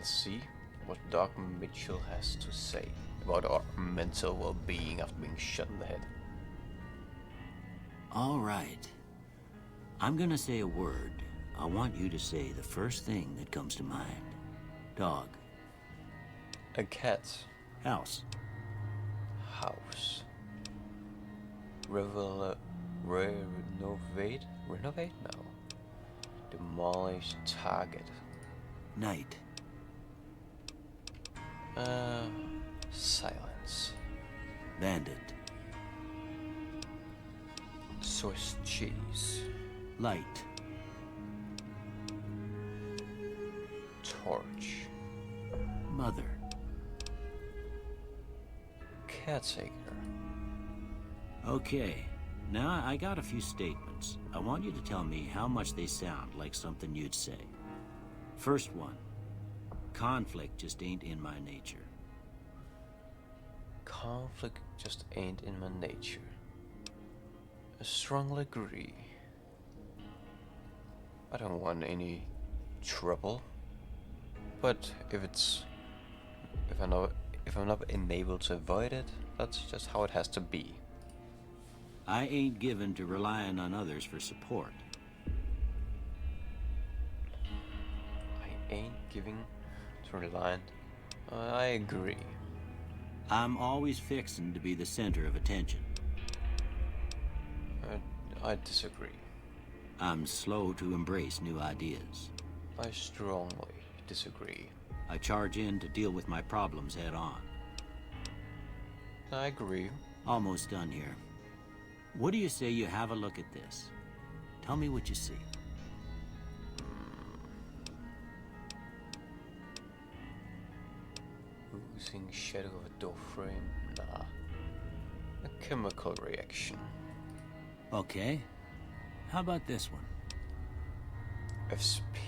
Let's see what Doc Mitchell has to say about our mental well-being after being shot in the head. All right. I'm gonna say a word. I want you to say the first thing that comes to mind. Dog. A cat. House. House. Renovate? Renovate? No. Demolish. Target. Night. Silence. Bandit. Swiss cheese. Light. Torch. Mother. Caretaker. Okay. Now I got a few statements. I want you to tell me how much they sound like something you'd say. First one. Conflict just ain't in my nature. Conflict just ain't in my nature. I strongly agree. I don't want any trouble. But if I'm not enabled to avoid it, that's just how it has to be. I ain't given to relying on others for support. I ain't giving to relying. I agree. I'm always fixin' to be the center of attention. I disagree. I'm slow to embrace new ideas. I strongly disagree. I charge in to deal with my problems head on. I agree. Almost done here. What do you say you have a look at this? Tell me what you see. Oozing shadow of a door frame? Nah. A chemical reaction. Okay. How about this one? A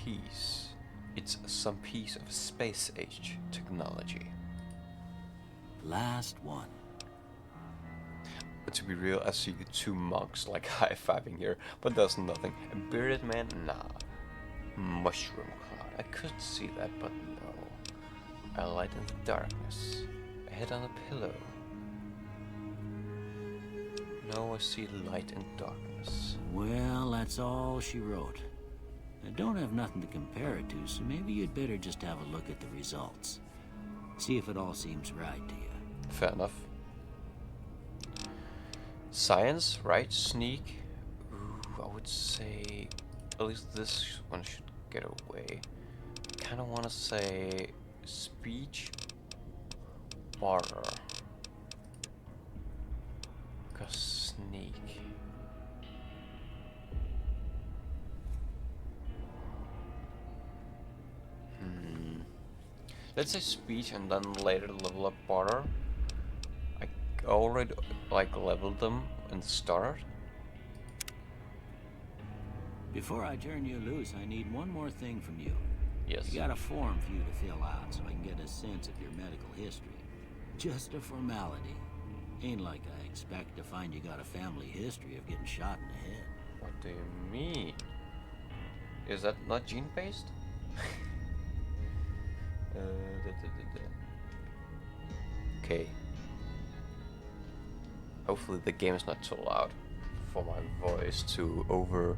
piece. It's some piece of space-age technology. Last one. But to be real, I see two monks like high-fiving here, but there's nothing. A bearded man? Nah. Mushroom cloud. I could see that, but no. A light in the darkness. A head on a pillow. No, I see light and darkness. Well, that's all she wrote. I don't have nothing to compare it to, so maybe you'd better just have a look at the results. See if it all seems right to you. Fair enough. Science, right? Sneak. Ooh, I would say at least this one should get away. Kind of want to say speech, barter. Because sneak. Let's say speech and then later level up barter. I already leveled them and start. Before I turn you loose, I need one more thing from you. Yes. I got a form for you to fill out so I can get a sense of your medical history. Just a formality. Ain't like I expect to find you got a family history of getting shot in the head. What do you mean? Is that not gene-based? Okay. Hopefully the game is not too loud for my voice to over...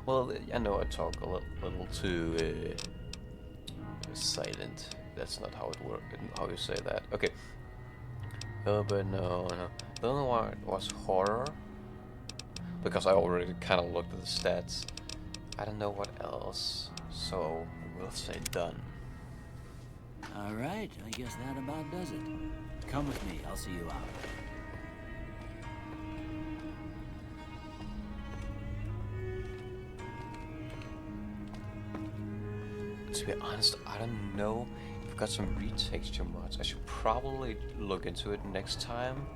Well, I know I talk a little too silent. That's not how it works. How you say that? Okay. But no. The only one was horror, because I already kind of looked at the stats. I don't know what else, so we'll say done. All right, I guess that about does it. Come with me, I'll see you out. To be honest, I don't know if I've got some retexture mods. I should probably look into it next time,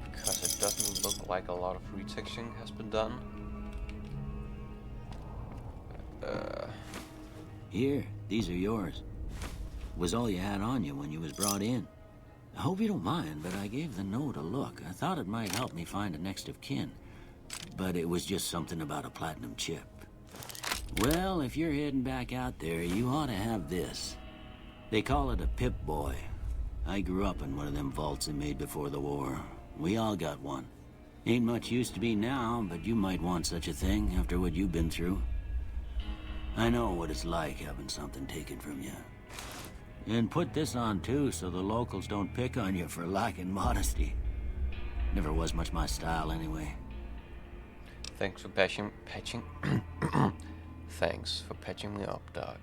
because it doesn't look like a lot of retexturing has been done. Here, these are yours. Was all you had on you when you was brought in. I hope you don't mind, but I gave the note a look. I thought it might help me find a next of kin. But it was just something about a platinum chip. Well, if you're heading back out there, you ought to have this. They call it a Pip-Boy. I grew up in one of them vaults they made before the war. We all got one. Ain't much use to be now, but you might want such a thing after what you've been through. I know what it's like having something taken from you. And put this on too, so the locals don't pick on you for lacking modesty. Never was much my style anyway. Thanks for patching Thanks for patching me up, Doc.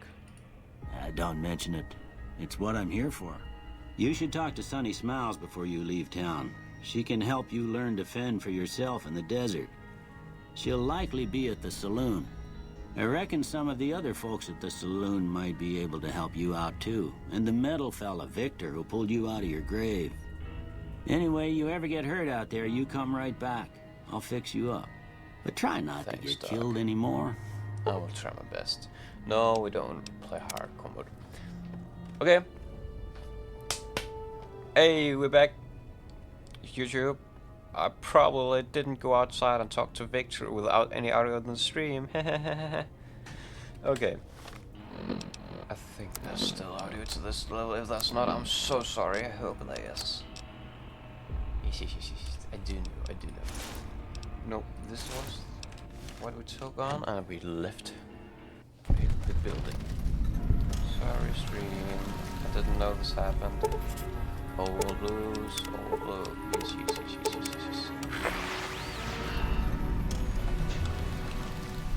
Don't mention it. It's what I'm here for. You should talk to Sunny Smiles before you leave town. She can help you learn to fend for yourself in the desert. She'll likely be at the saloon. I reckon some of the other folks at the saloon might be able to help you out too. And the metal fella, Victor, who pulled you out of your grave. Anyway, you ever get hurt out there, you come right back. I'll fix you up. But try not to get killed anymore. I will try my best. No, we don't play hardcore mode. Okay. Hey, we're back. YouTube. I probably didn't go outside and talk to Victor without any audio in the stream. Okay. I think there's still audio to this level. If that's not, I'm so sorry. I hope there is. I do know. No, this was what we took on, and we left the building. Sorry, stream. I didn't know this happened. Old blues, old blue. Yes.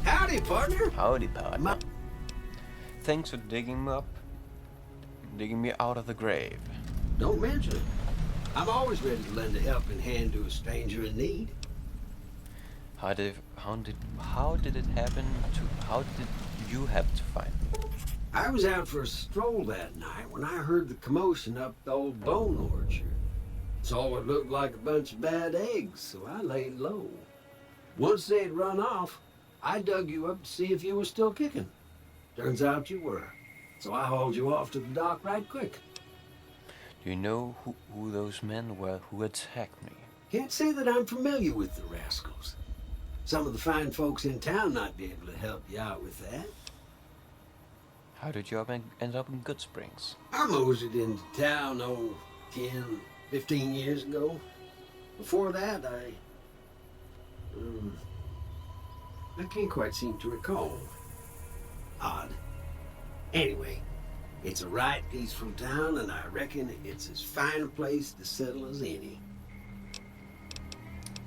Howdy, partner. Howdy, partner. Thanks for digging me up. Digging me out of the grave. Don't mention it. I'm always ready to lend a helping hand to a stranger in need. How did it happen how did you have to find me? I was out for a stroll that night when I heard the commotion up the old bone orchard. Saw what looked like a bunch of bad eggs, so I laid low. Once they had run off, I dug you up to see if you were still kicking. Turns out you were, so I hauled you off to the dock right quick. Do you know who those men were who attacked me? Can't say that I'm familiar with the rascals. Some of the fine folks in town might be able to help you out with that. How did you end up in Good Springs? I moseyed into town, 10, 15 years ago. Before that, I can't quite seem to recall. Odd. Anyway, it's a right peaceful town, and I reckon it's as fine a place to settle as any.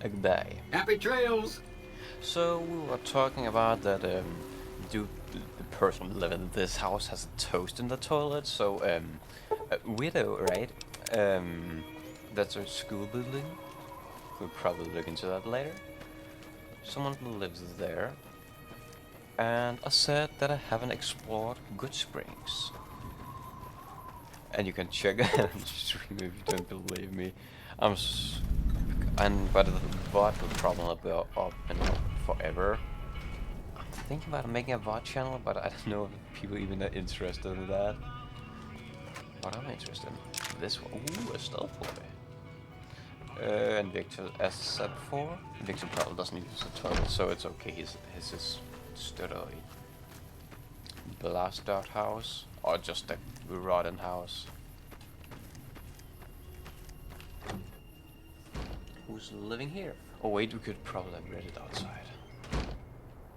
Goodbye. Happy trails! So we were talking about that the person living in this house has a toast in the toilet, so a widow, right? That's a school building. We'll probably look into that later. Someone who lives there. And I said that I haven't explored Good Springs. And you can check it on the stream if you don't believe me. But the VOD will probably be up and up forever. I'm thinking about making a VOD channel, but I don't know if people even are interested in that. What am I interested in? This one. Ooh, a stealth boy. And Victor, as I said before, Victor probably doesn't use the toilet, so it's okay. He's just stood a blast out house, or just a rotten house. Who's living here? Oh wait, we could probably read it outside.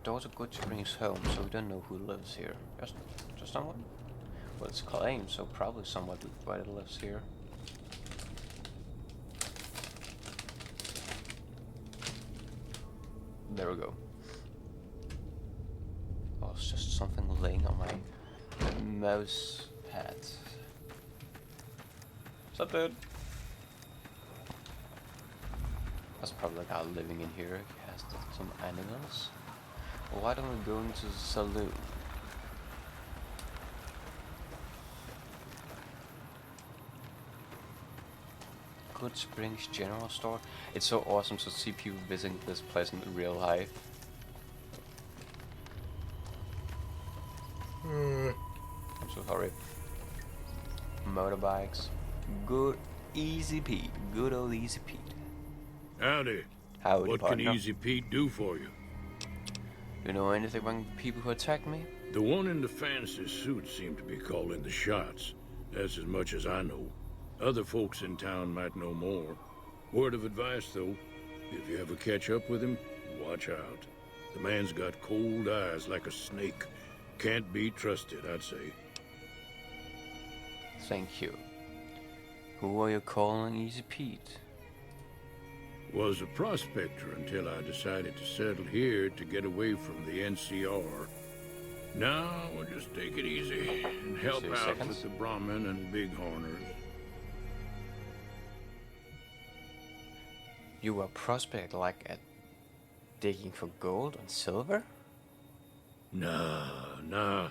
Daughter Good Springs home, so we don't know who lives here. Just someone? Well, it's claimed, so probably someone who lives here. There we go. Oh, it's just something laying on my mouse pad. What's up, dude? That's probably a guy living in here. He has some animals. Well, why don't we go into the saloon? Good Springs General Store. It's so awesome to see people visiting this place in real life. I'm so sorry. Motorbikes. Good Easy Pete. Good old Easy Pete. Howdy. Howdy, What partner. can Easy Pete do for you? You know anything about the people who attacked me? The one in the fancy suit seemed to be calling the shots. That's as much as I know. Other folks in town might know more. Word of advice, though, if you ever catch up with him, watch out. The man's got cold eyes like a snake. Can't be trusted, I'd say. Thank you. Who are you calling Easy Pete? Was a prospector until I decided to settle here to get away from the NCR. Now, we'll just take it easy and help out with the Brahmin and Bighorners. You were a prospect like at digging for gold and silver? Nah.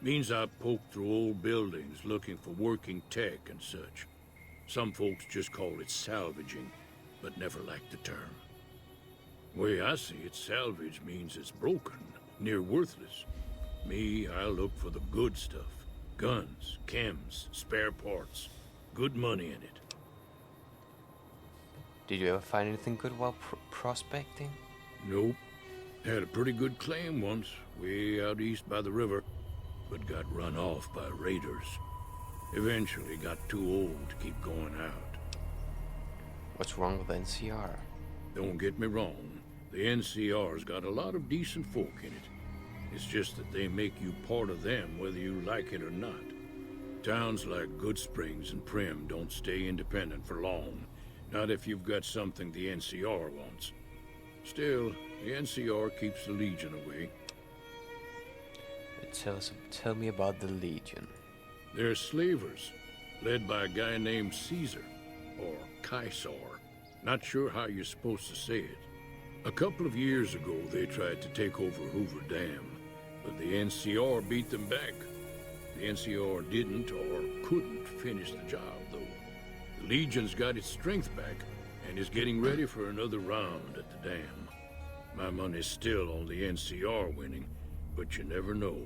Means I poked through old buildings looking for working tech and such. Some folks just call it salvaging, but never liked the term. Way I see it, salvage means it's broken, near worthless. Me, I look for the good stuff. Guns, chems, spare parts. Good money in it. Did you ever find anything good while prospecting? Nope. Had a pretty good claim once, way out east by the river, but got run off by raiders. Eventually got too old to keep going out. What's wrong with NCR? Don't get me wrong. The NCR's got a lot of decent folk in it. It's just that they make you part of them whether you like it or not. Towns like Good Springs and Prim don't stay independent for long. Not if you've got something the NCR wants. Still, the NCR keeps the Legion away. Tell me about the Legion. They're slavers, led by a guy named Caesar, or Caesar. Not sure how you're supposed to say it. A couple of years ago, they tried to take over Hoover Dam, but the NCR beat them back. The NCR didn't or couldn't finish the job, though. The Legion's got its strength back and is getting ready for another round at the dam. My money's still on the NCR winning, but you never know.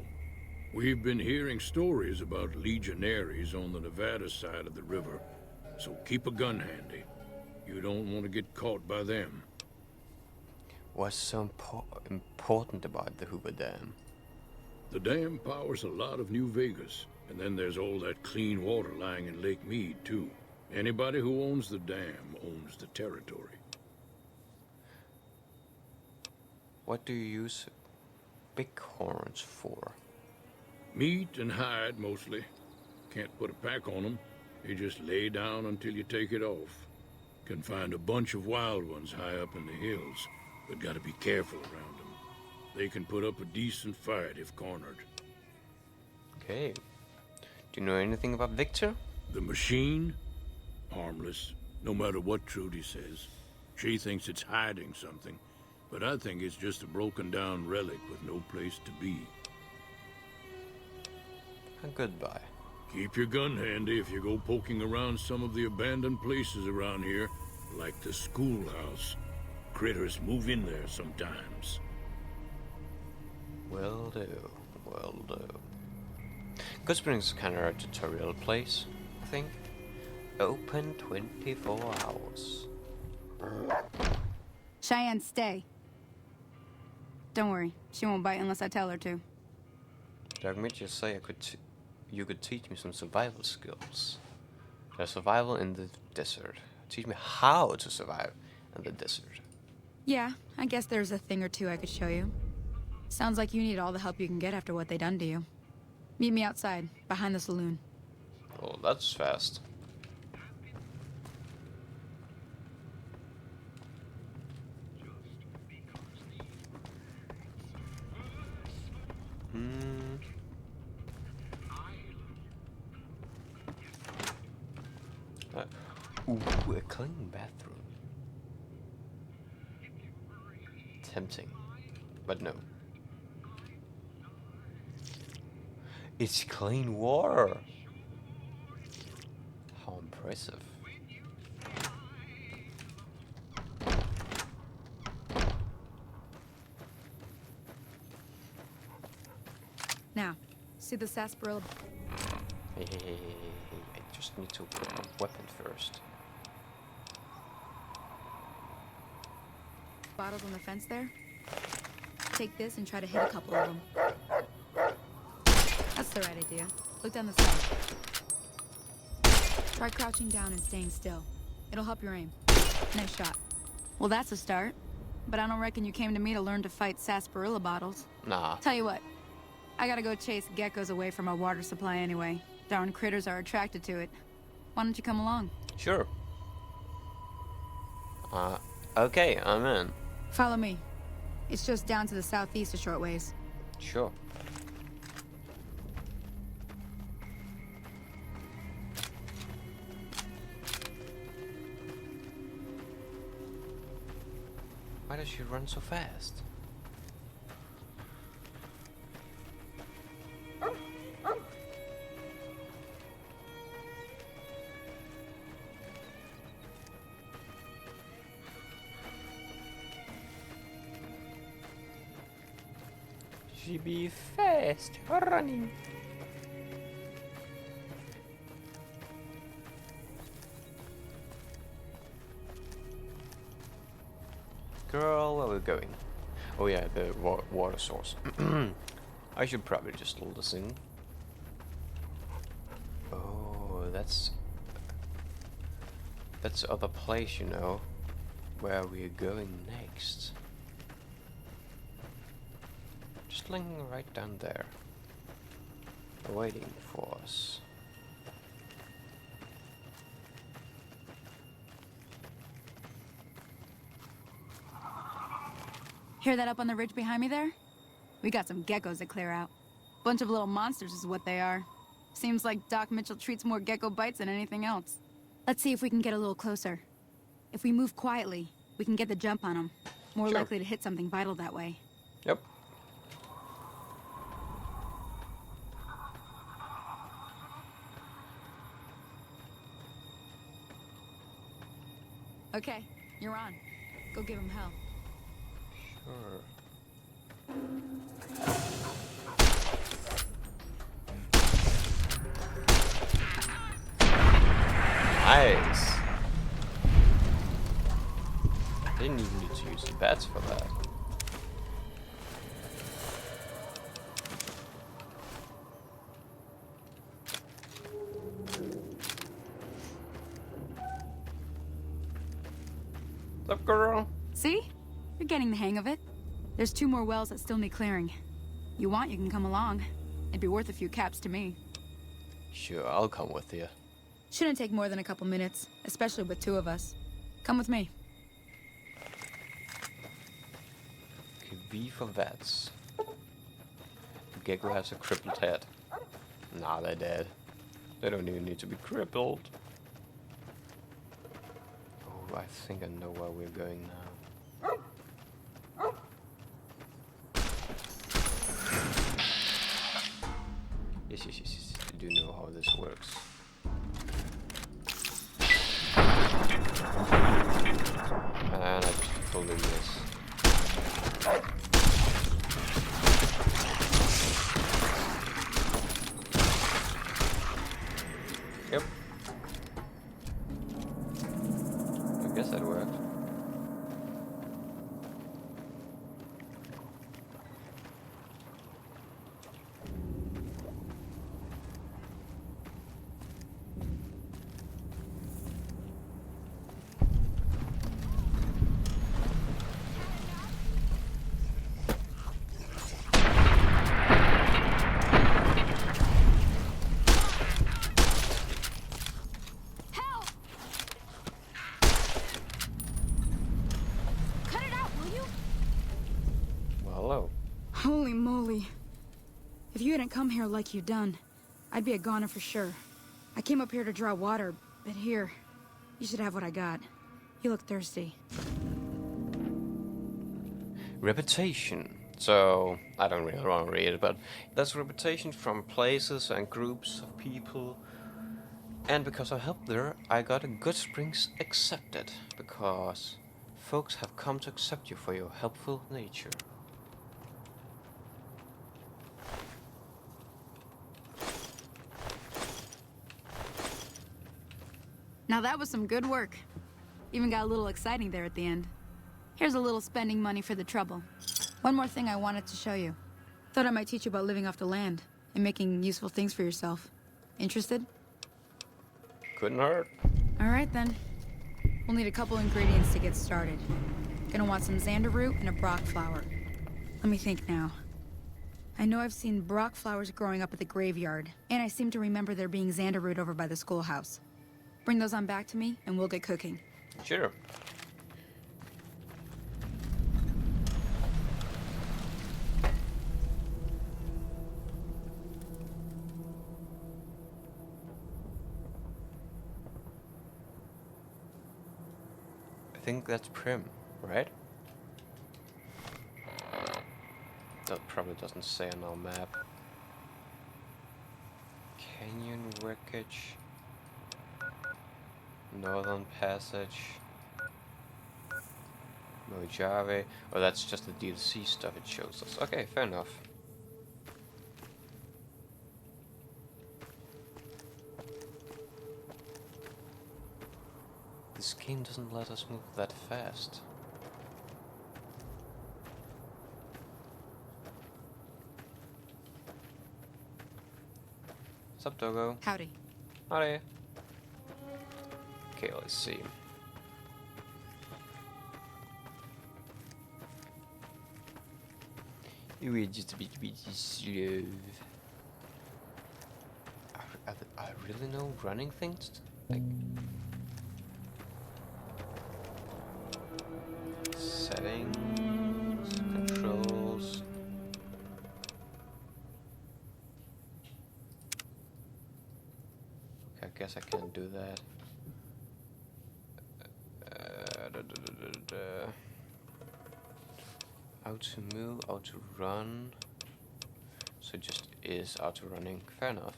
We've been hearing stories about legionaries on the Nevada side of the river, so keep a gun handy. You don't want to get caught by them. What's so important about the Hoover Dam? The dam powers a lot of New Vegas, and then there's all that clean water lying in Lake Mead, too. Anybody who owns the dam owns the territory. What do you use bighorns for? Meat and hide, mostly. Can't put a pack on them. You just lay down until you take it off. Can find a bunch of wild ones high up in the hills, but gotta be careful around them. They can put up a decent fight if cornered. Okay. Do you know anything about Victor? The machine? Harmless, no matter what Trudy says. She thinks it's hiding something, but I think it's just a broken-down relic with no place to be. Goodbye. Keep your gun handy if you go poking around some of the abandoned places around here, like the schoolhouse. Critters move in there sometimes. Will do. Will do. Good Springs is kind of a tutorial place, I think. Open 24 hours. Cheyenne, stay. Don't worry, she won't bite unless I tell her to. Did I just say you could teach me some survival skills? There's survival in the desert. Teach me how to survive in the desert. Yeah, I guess there's a thing or two I could show you. Sounds like you need all the help you can get after what they done to you. Meet me outside, behind the saloon. Oh, that's fast. Ooh, a clean bathroom. Tempting, but no. It's clean water. How impressive. Now, see the sarsaparilla? Hey, I just need to put a weapon first. Bottles on the fence there? Take this and try to hit a couple of them. That's the right idea. Look down the side. Try crouching down and staying still. It'll help your aim. Nice shot. Well, that's a start. But I don't reckon you came to me to learn to fight sarsaparilla bottles. Nah. Tell you what. I gotta go chase geckos away from our water supply anyway. Darn critters are attracted to it. Why don't you come along? Sure. Okay, I'm in. Follow me. It's just down to the southeast a short ways. Sure. Why does she run so fast? She be fast running. Girl, where are we going? Oh yeah, the water source. I should probably just listen. Oh, that's other place, you know, where we're going next. Just lying right down there, waiting for us. Hear that up on the ridge behind me there? We got some geckos to clear out. Bunch of little monsters is what they are. Seems like Doc Mitchell treats more gecko bites than anything else. Let's see if we can get a little closer. If we move quietly, we can get the jump on them. More Sure. likely to hit something vital that way. Yep. Okay, you're on. Go give him hell. Sure. Nice. I didn't even need to use the bats for that. What's up, girl? See? You're getting the hang of it. There's 2 more wells that still need clearing. You want, you can come along. It'd be worth a few caps to me. Sure, I'll come with you. Shouldn't take more than a couple minutes, especially with 2 of us. Come with me. Could be for vets. The gecko has a crippled head. Nah, they're dead. They don't even need to be crippled. Oh, I think I know where we're going now. Yes. I do know how this works. And I just fully miss. Yep. I guess that worked. Holy moly. If you hadn't come here like you done, I'd be a goner for sure. I came up here to draw water, but here, you should have what I got. You look thirsty. Reputation. So, I don't really want to read it, but that's reputation from places and groups of people. And because I helped there, I got a good springs accepted. Because folks have come to accept you for your helpful nature. Now that was some good work. Even got a little exciting there at the end. Here's a little spending money for the trouble. One more thing I wanted to show you. Thought I might teach you about living off the land and making useful things for yourself. Interested? Couldn't hurt. All right, then. We'll need a couple ingredients to get started. Gonna want some xander root and a brock flower. Let me think now. I know I've seen brock flowers growing up at the graveyard, and I seem to remember there being xander root over by the schoolhouse. Bring those on back to me, and we'll get cooking. Sure. I think that's Prim, right? That probably doesn't say on our map. Canyon wreckage. Northern Passage. Mojave. Oh, that's just the DLC stuff it shows us. Okay, fair enough. This game doesn't let us move that fast. What's up, Doggo? Howdy. Howdy. Okay, let's see. We're just a bit slow. I really know running things? Like... settings, controls... Okay, I guess I can't do that. How to move, how to run. So it just is auto running. Fair enough.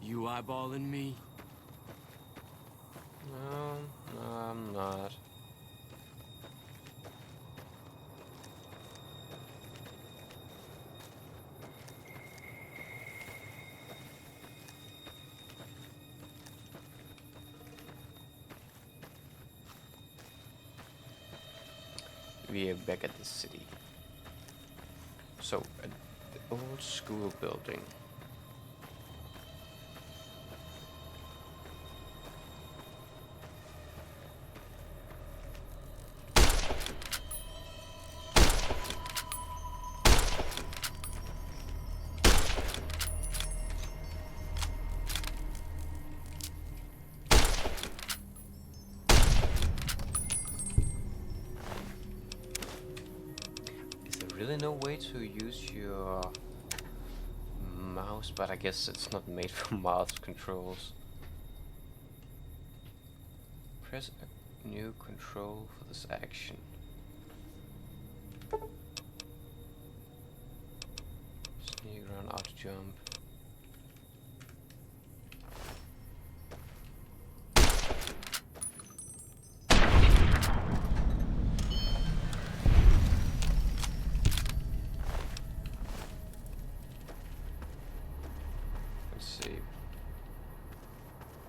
You eyeballing me? No, I'm not. We are back at the city. So, the old school building. Really no way to use your mouse, but I guess it's not made for mouse controls. Press a new control for this action. Sneak around, auto jump.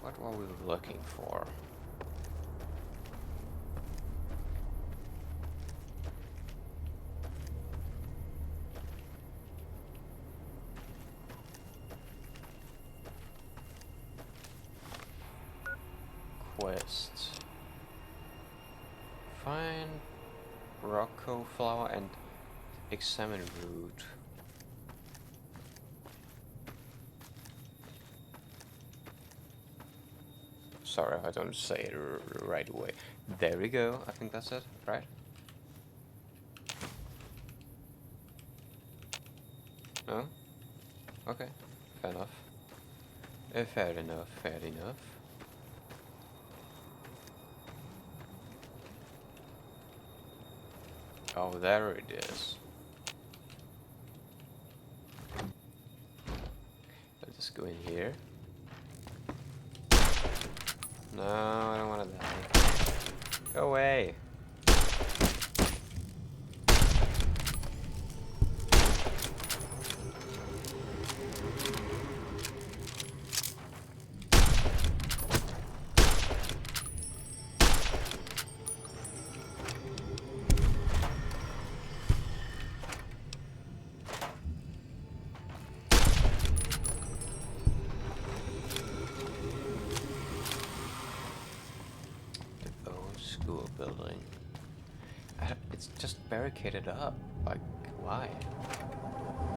What were we looking for? Quest. Find Rocco flower and examine root. Sorry if I don't say it right away. There we go. I think that's it, right? No? Okay. Fair enough. Fair enough. Fair enough. Oh, there it is. Let's just go in here. No, I don't want to die. Go away. building. It's just barricaded up. Like, why?